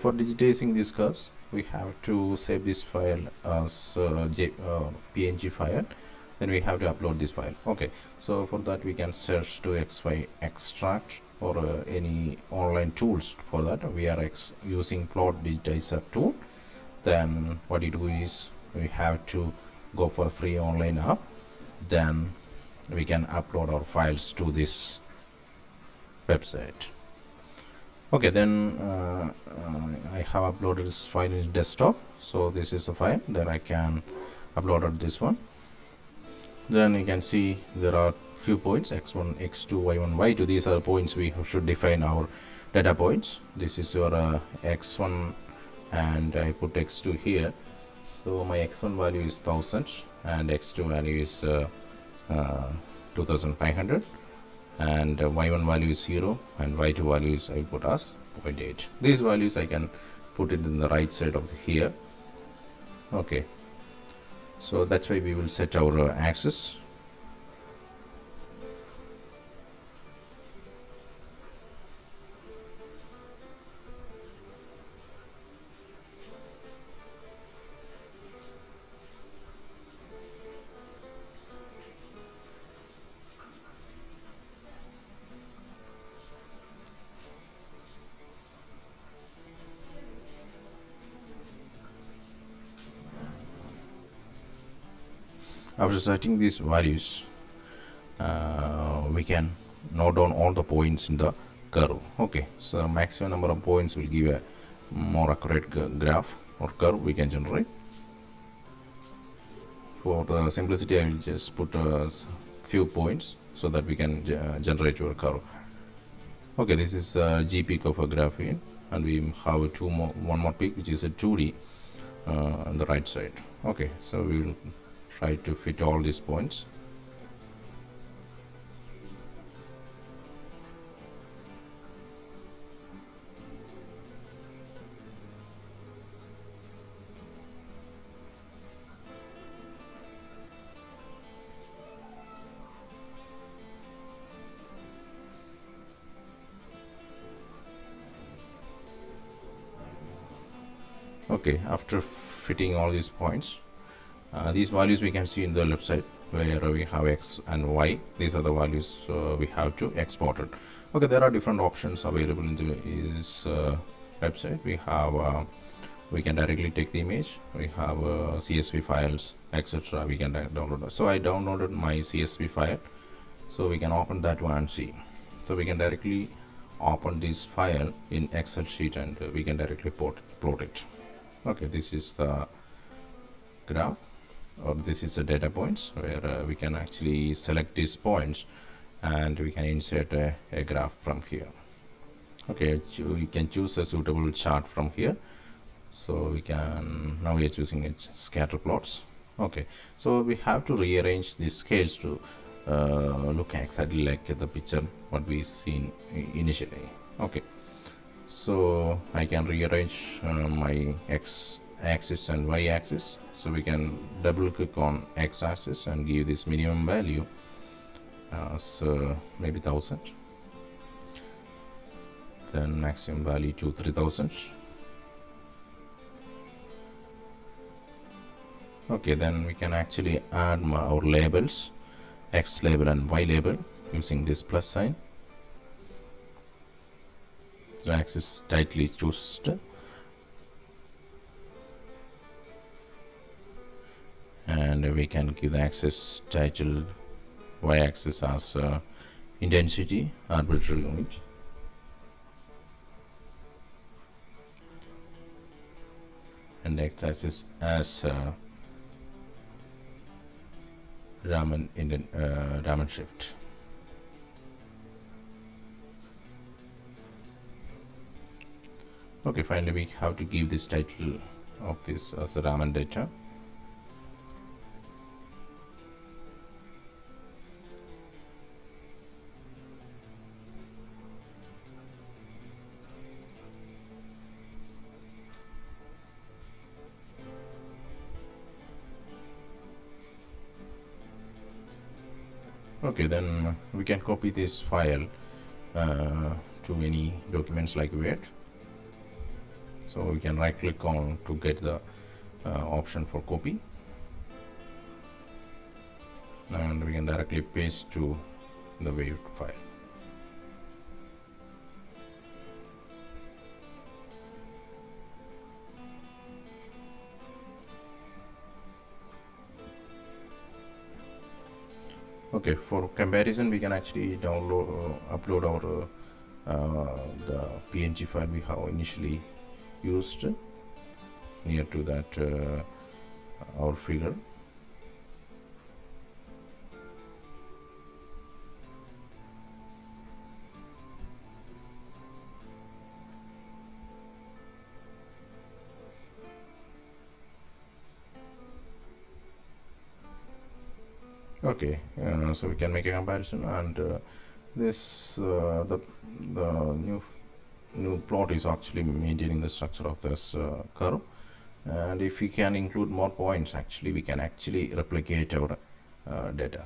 For digitizing this curves, we have to save this file as PNG file. Then we have to upload this file. Okay, so for that we can search to XY extract or any online tools. For that we are using plot digitizer tool. Then what you do is we have to go for free online app. Then we can upload our files to this website. Okay, then I have uploaded this file in desktop. So this is the file. Then I can upload this one. Then you can see there are few points: x1, x2, y1, y2. These are the points we should define our data points. This is your x1, and I put x2 here. So my x1 value is 1000 and x2 value is 2500. And y1 value is 0 and y2 values I put as 0.8. These values I can put it in the right side of here. Okay, so that's why we will set our axis. After setting these values, we can note down all the points in the curve. Okay, so maximum number of points will give a more accurate graph or curve we can generate. For the simplicity, I will just put a few points so that we can generate your curve. Okay, this is a G peak of a graphene, and we have one more peak which is a 2D on the right side. Okay, so we will try to fit all these points. Okay, after fitting all these points, these values we can see in the left side where we have x and y. These are the values we have to export it. Okay, there are different options available in this website. We can directly take the image. We have CSV files, etc. We can download. So I downloaded my CSV file, so we can open that one and see. So we can directly open this file in Excel sheet and we can directly plot it. Okay, this is the graph, or this is the data points where we can actually select these points and we can insert a graph from here. Okay, we can choose a suitable chart from here. So we can, now we are choosing scatter plots. Okay, so we have to rearrange this scales to look exactly like the picture what we seen initially. Okay, so I can rearrange my x axis and y axis. So we can double click on x axis and give this minimum value so maybe 1000, then maximum value to 3000. Okay, then we can actually add our labels, x label and y label, using this plus sign. So axis tightly chosen, and we can give the axis title y-axis as intensity, arbitrary unit, and x-axis as Raman shift. Okay, finally we have to give this title of this as a Raman data. Okay, then we can copy this file to any documents like Word. So we can right click on to get the option for copy, and we can directly paste to the waved file. Okay, for comparison we can actually download upload our the PNG file we have initially used near to that our figure. Okay, so we can make a comparison, and this the new plot is actually maintaining the structure of this curve. And if we can include more points, actually we can actually replicate our data.